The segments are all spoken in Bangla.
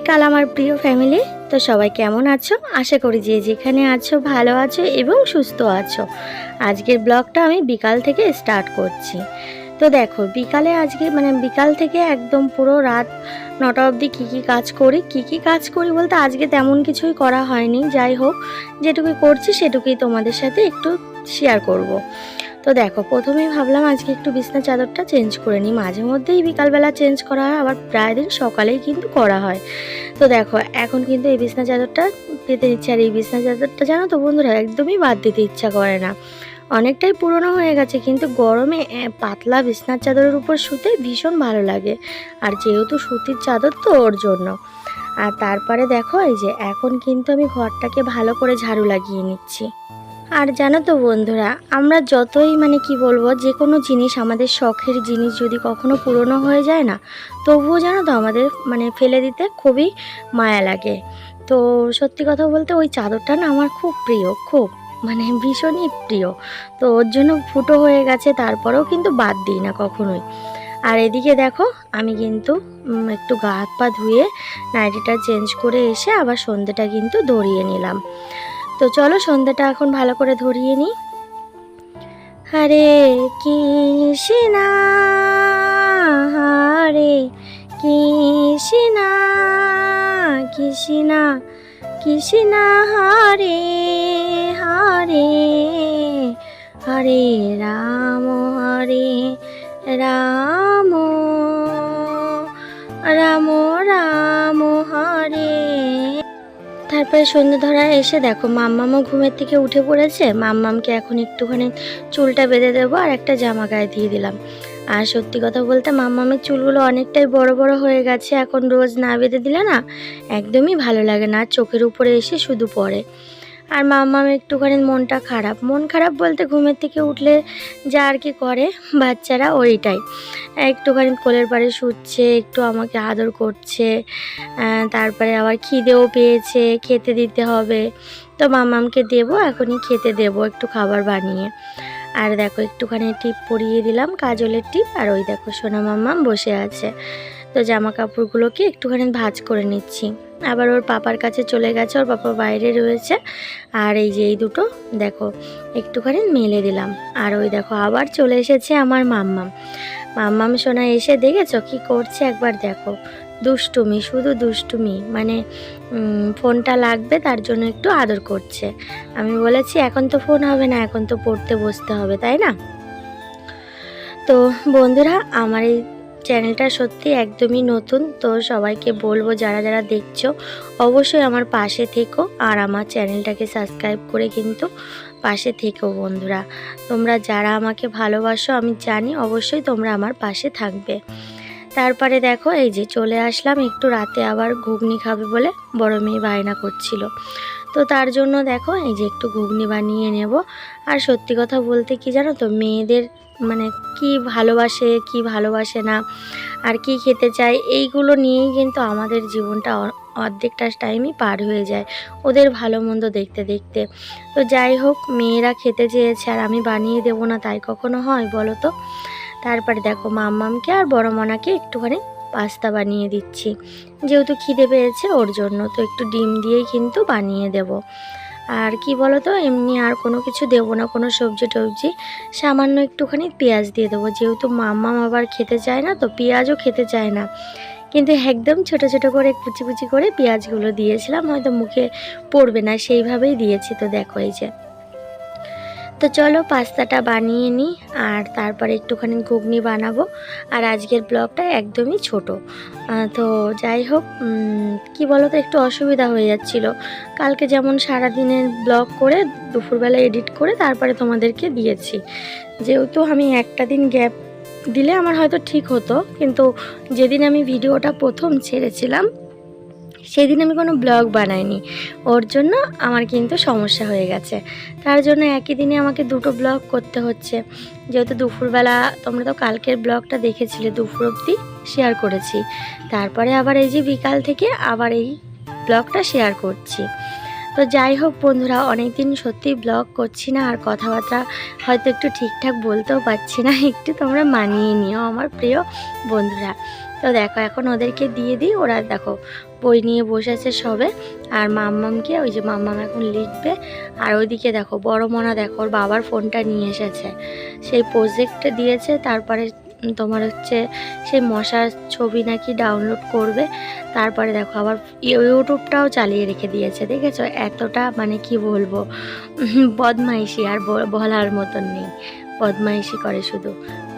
বিকাল আমার প্রিয় ফ্যামিলি। তো সবাই কেমন আছো? আশা করি যে যেখানে আছো ভালো আছো এবং সুস্থ আছো। আজকের ব্লগটা আমি বিকাল থেকে স্টার্ট করছি। তো দেখো বিকালে আজকে বিকাল থেকে একদম পুরো রাত 9টা অবধি কী কাজ করি বলতে আজকে তেমন কিছুই করা হয়নি। যাই হোক, যেটুকুই করছি সেটুকুই তোমাদের সাথে একটু শেয়ার করব। তো দেখো প্রথমেই ভাবলাম আজকে একটু বিছনা চাদরটা চেঞ্জ করে নিই। মাঝে মধ্যেই বিকালবেলা চেঞ্জ করা হয়, আবার প্রায় দিন সকালেই কিন্তু করা হয়। তো দেখো এখন কিন্তু এই বিছনা চাদরটা পেতে নিচ্ছে। আর এই বিছনা চাদরটা জানো তো বন্ধুরা, একদমই বাদ দিতে ইচ্ছা করে না। অনেকটাই পুরনো হয়ে গেছে, কিন্তু গরমে পাতলা বিছনার চাদরের উপর শুতে ভীষণ ভালো লাগে। আর যেহেতু সুতির চাদর তো ওর জন্য। আর তারপরে দেখো এই যে এখন কিন্তু আমি ঘরটাকে ভালো করে ঝাড়ু লাগিয়ে নিচ্ছি। আর জানো তো বন্ধুরা, আমরা যতই কি বলবো, যে কোনো জিনিস আমাদের শখের জিনিস যদি কখনো পুরনো হয়ে যায় না, তবুও জানো তো আমাদের ফেলে দিতে খুবই মায়া লাগে। তো সত্যি কথা বলতে ওই চাদরটা না আমার খুব প্রিয়, খুব ভীষণই প্রিয়। তো ওর জন্য ফুটো হয়ে গেছে, তারপরেও কিন্তু বাদ দিই না কখনোই। আর এদিকে দেখো আমি কিন্তু একটু গা হাত পা ধুয়ে নাইটিটা চেঞ্জ করে এসে আবার সন্ধ্যেটা কিন্তু ধরিয়ে নিলাম। তো চলো সন্ধ্যাটা এখন ভালো করে ধরিয়ে নিই। হরে কৃষ্ণা হরে কৃষ্ণা কৃষ্ণা কৃষ্ণা হরে হরে হরে রাম রাম রাম রাম হরে। তারপরে সন্ধ্যে ধরা এসে দেখো মাম্মামও ঘুমের থেকে উঠে পড়েছে। মাম্মামকে এখন একটুখানি চুলটা বেঁধে দেবো আর একটা জামা গায়ে দিয়ে দিলাম। আর সত্যি কথা বলতে মাম্মামের চুলগুলো অনেকটাই বড় বড় হয়ে গেছে, এখন রোজ না বেঁধে দিলে না একদমই ভালো লাগে না, চোখের উপরে এসে শুধু পড়ে। আর মাম্মামের একটুখানি মন খারাপ বলতে ঘুমের থেকে উঠলে যা আর কি করে বাচ্চারা ওইটাই, একটুখানি কোলের পাড়ে শুচ্ছে, একটু আমাকে আদর করছে। তারপরে আবার খিদেও পেয়েছে, খেতে দিতে হবে। তো মাম্মামকে দেবো, এখনই খেতে দেবো একটু খাবার বানিয়ে। আর দেখো একটুখানি টিপ পরিয়ে দিলাম, কাজলের টিপ। আর ওই দেখো সোনা মাম্মাম বসে আছে। তো জামা কাপড়গুলোকে একটুখানি ভাঁজ করে নিচ্ছি। আবার ওর পাপার কাছে চলে গেছে, ওর পাপা বাইরে রয়েছে। আর এই যে এই দুটো দেখো একটুখানি মেলে দিলাম। আর ওই দেখো আবার চলে এসেছে আমার মাম্মাম সোনা এসে দেখেছো কি করছে একবার দেখো, দুষ্টুমি, শুধু দুষ্টুমি। ফোনটা লাগবে তার জন্য একটু আদর করছে। আমি বলেছি এখন তো ফোন হবে না, এখন তো পড়তে বসতে হবে, তাই না? তো বন্ধুরা, আমার এই চ্যানেলটা সত্যি একদমই নতুন। তো সবাইকে বলবো যারা যারা দেখছো অবশ্যই আমার পাশে থেকো, আর আমার চ্যানেলটাকে সাবস্ক্রাইব করে কিন্তু পাশে থেকো বন্ধুরা। তোমরা যারা আমাকে ভালোবাসো আমি জানি অবশ্যই তোমরা আমার পাশে থাকবে। তারপরে দেখো এই যে চলে আসলাম, একটু রাতে আবার ঘুগনি খাবে বলে বড় মেয়ে বায়না করছিল। তো তার জন্য দেখো এই যে একটু ঘুগনি বানিয়ে নেব। আর সত্যি কথা বলতে কি জানো তো, মেয়েদের কি ভালোবাসে কি ভালোবাসে না আর কি খেতে চায়, এইগুলো নিয়েই কিন্তু আমাদের জীবনটা অর্ধেকটা টাইমই পার হয়ে যায় ওদের ভালো মন্দ দেখতে দেখতে। তো যাই হোক, মেয়েরা খেতে চেয়েছে আর আমি বানিয়ে দেবো না, তাই কখনো হয় বলো তো? তারপরে দেখো মাম্মামকে আর বড় মনাকে একটুখানি পাস্তা বানিয়ে দিচ্ছি, যেহেতু খিদে পেয়েছে ওর জন্য। তো একটু ডিম দিয়েই কিন্তু বানিয়ে দেব। আর কি বলো তো, এমনি আর কোনো কিছু দেবো না, কোনো সবজি টবজি, সামান্য একটুখানি পেঁয়াজ দিয়ে দেবো, যেহেতু মাম্মাম আবার খেতে চায় না, তো পেঁয়াজও খেতে চায় না। কিন্তু একদম ছোট ছোট করে কুচি কুচি করে পেঁয়াজগুলো দিয়েছিলাম, হয়তো মুখে পড়বে না সেইভাবেই দিয়েছি। তো দেখো এই যে, তো চলো পাস্তাটা বানিয়ে নিই আর তারপরে একটুখানি ঘুগনি বানাবো। আর আজকের ব্লগটা একদমই ছোট। তো যাই হোক, কি বলো তো, একটু অসুবিধা হয়ে যাচ্ছিল। কালকে যেমন সারাদিনের ব্লগ করে দুপুরবেলা এডিট করে তারপরে তোমাদেরকে দিয়েছি, যেহেতু আমি একটা দিন গ্যাপ দিলে আমার হয়তো ঠিক হতো, কিন্তু যেদিন আমি ভিডিওটা প্রথম ছেড়েছিলাম সেদিন আমি কোনো ব্লগ বানাইনি, ওর জন্য আমার কিন্তু সমস্যা হয়ে গেছে। তার জন্য একই দিনে আমাকে দুটো ব্লগ করতে হচ্ছে, যেহেতু দুপুরবেলা তোমরা তো কালকের ব্লগটা দেখেছিলে, দুপুর অবধি শেয়ার করেছি। তারপরে আবার এই যে বিকাল থেকে আবার এই ব্লগটা শেয়ার করছি। তো যাই হোক বন্ধুরা, অনেক দিন সত্যি ব্লগ করছি না, আর কথাবার্তা হয়তো একটু ঠিকঠাক বলতেও পারছি না, একটু তোমরা মানিয়ে নিও আমার প্রিয় বন্ধুরা। তো দেখো এখন ওদেরকে দিয়ে দিই, ওরা দেখো বই নিয়ে বসেছে সবে। আর মাম্মামকে, ওই যে মাম্মাম এখন লিখবে। আর ওইদিকে দেখো বড় মনা দেখো ওর বাবার ফোনটা নিয়ে এসেছে, সেই প্রজেক্ট দিয়েছে, তারপরে তোমার হচ্ছে সেই মশার ছবি নাকি ডাউনলোড করবে। তারপরে দেখো আবার ইউটিউবটাও চালিয়ে রেখে দিয়েছে, দেখেছো? এতটা মানে কি বলবো, বদমাইশি আর বলার মতন নেই, বদমাইশি করে শুধু।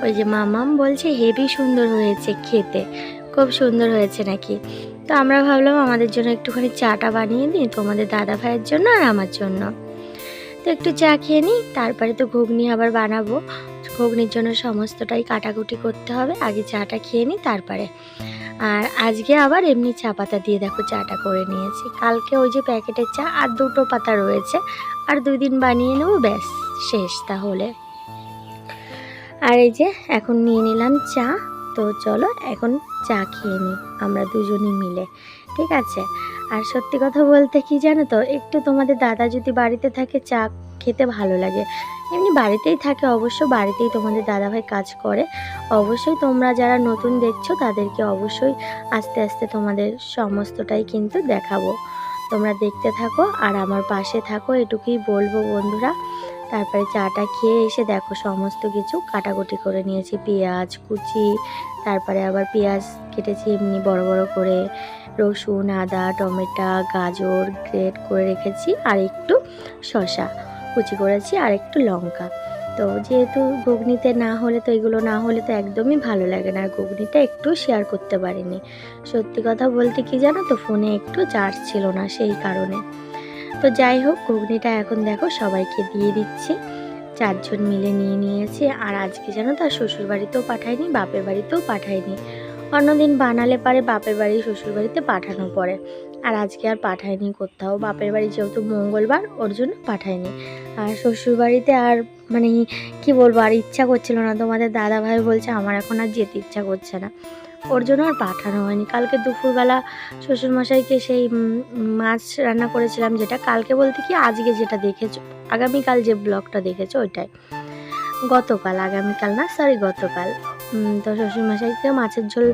ওই যে মামাম বলছে হেভি সুন্দর হয়েছে খেতে, খুব সুন্দর হয়েছে নাকি। তো আমরা ভাবলাম আমাদের জন্য একটুখানি চাটা বানিয়ে দিই, তোমাদের দাদা ভাইয়ের জন্য আর আমার জন্য। তো একটু চা খেয়ে নিই, তারপরে তো ঘুগনি আবার বানাবো। ঘুগনির জন্য সমস্তটাই কাটাকুটি করতে হবে, আগে চাটা খেয়ে নিই তারপরে। আর আজকে আবার এমনি চা পাতা দিয়ে দেখো চাটা করে নিয়েছি। কালকে ওই যে প্যাকেটের চা আর 2টো পাতা রয়েছে, আর 2 দিন বানিয়ে নেবো, ব্যাস শেষ তাহলে। আর এই যে এখন নিয়ে নিলাম চা। তো চলো এখন চা খেয়ে নিই আমরা দুজনে মিলে, ঠিক আছে? আর সত্যি কথা বলতে কি জানো তো, একটু তোমাদের দাদা যদি বাড়িতে থাকে চা খেতে ভালো লাগে। এমনি বাড়িতেই থাকে অবশ্য, বাড়িতেই তোমাদের দাদাভাই কাজ করে। অবশ্যই তোমরা যারা নতুন দেখছো তাদেরকে অবশ্যই আস্তে আস্তে তোমাদের সমস্তটাই কিন্তু দেখাবো। তোমরা দেখতে থাকো আর আমার পাশে থাকো, এটুকুই বলবো বন্ধুরা। তারপরে চাটা খেয়ে এসে দেখো সমস্ত কিছু কাটাকুটি করে নিয়েছি, পেঁয়াজ কুচি, তারপরে আবার পেঁয়াজ কেটেছি এমনি বড় বড় করে, রসুন, আদা, টমেটো, গাজর গ্রেট করে রেখেছি, আর একটু শসা কুচি করেছি, আর একটু লঙ্কা। তো যেহেতু ঘুগনিতে না হলে তো এগুলো না হলে তো একদমই ভালো লাগে না, আর ঘুগনিটা একটু শেয়ার করতে পারিনি। সত্যি কথা বলতে কি জানো তো, ফোনে একটু চার্জ ছিল না, সেই কারণে। তো যাই হোক, ঘুগনিটা এখন দেখো সবাইকে দিয়ে দিচ্ছি, 4 জন মিলে নিয়ে নিয়েছি। আর আজকে জানো তো শ্বশুর বাড়িতেও পাঠাইনি, বাপের বাড়িতেও পাঠাইনি। অন্যদিন বানালে পারে বাপের বাড়ি শ্বশুর বাড়িতে পাঠানো পড়ে, আর আজকে আর পাঠাইনি কোথাও। বাপের বাড়ি যেহেতু মঙ্গলবার, ওর জন্য পাঠাইনি। আর শ্বশুর বাড়িতে আর মানে কি বলবো, আর ইচ্ছা করছিল না। তোমাদের দাদা ভাই বলছে আমার এখন আর যেতে ইচ্ছা করছে না, ওর জন্য আর পাঠানো হয়নি। কালকে দুপুরবেলা শ্বশুরমশাইকে সেই মাছ রান্না করেছিলাম, যেটা কালকে বলতে কি আজকে যেটা দেখেছো, আগামীকাল যে ব্লগটা দেখেছো ওইটাই, গতকাল, আগামীকাল না সরি গতকাল। তো শ্বশুরমশাইকে মাছের ঝোল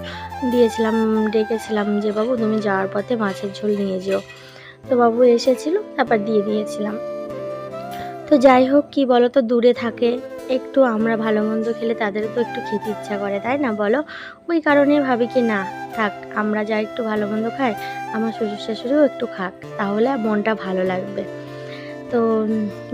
দিয়েছিলাম, ডেকেছিলাম যে বাবু তুমি যাওয়ার পথে মাছের ঝোল নিয়ে যেও। তো বাবু এসেছিল, তারপর দিয়ে দিয়েছিলাম। তো যাই হোক, কি বলো তো, দূরে থাকে একটু, আমরা ভালো মন্দ খেলে তাদেরও তো একটু খেতে ইচ্ছা করে, তাই না বলো? ওই কারণে ভাবি কি না থাক, আমরা যা একটু ভালো মন্দ খাই, আমার শ্বশুর শাশুড়িও একটু খাক, তাহলে মনটা ভালো লাগবে। তো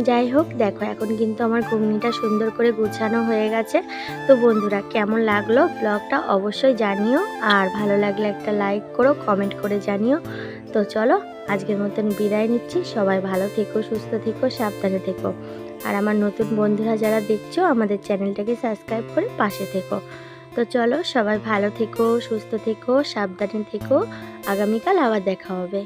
যাই হোক, দেখো এখন কিন্তু আমার ঘুগনিটা সুন্দর করে গুছানো হয়ে গেছে। তো বন্ধুরা কেমন লাগলো ব্লগটা অবশ্যই জানিও, আর ভালো লাগলে একটা লাইক করো, কমেন্ট করে জানিও। তো চলো আজকের মতন বিদায় নিচ্ছি, সবাই ভালো থেকো, সুস্থ থেকো, সাবধানে থেকো। আর আমার নতুন বন্ধুরা যারা দেখছো আমাদের চ্যানেলটাকে সাবস্ক্রাইব করে পাশে থেকো। তো চলো সবাই ভালো থেকো, সুস্থ থেকো, সাবধানে থেকো, আগামীকাল আবার দেখা হবে।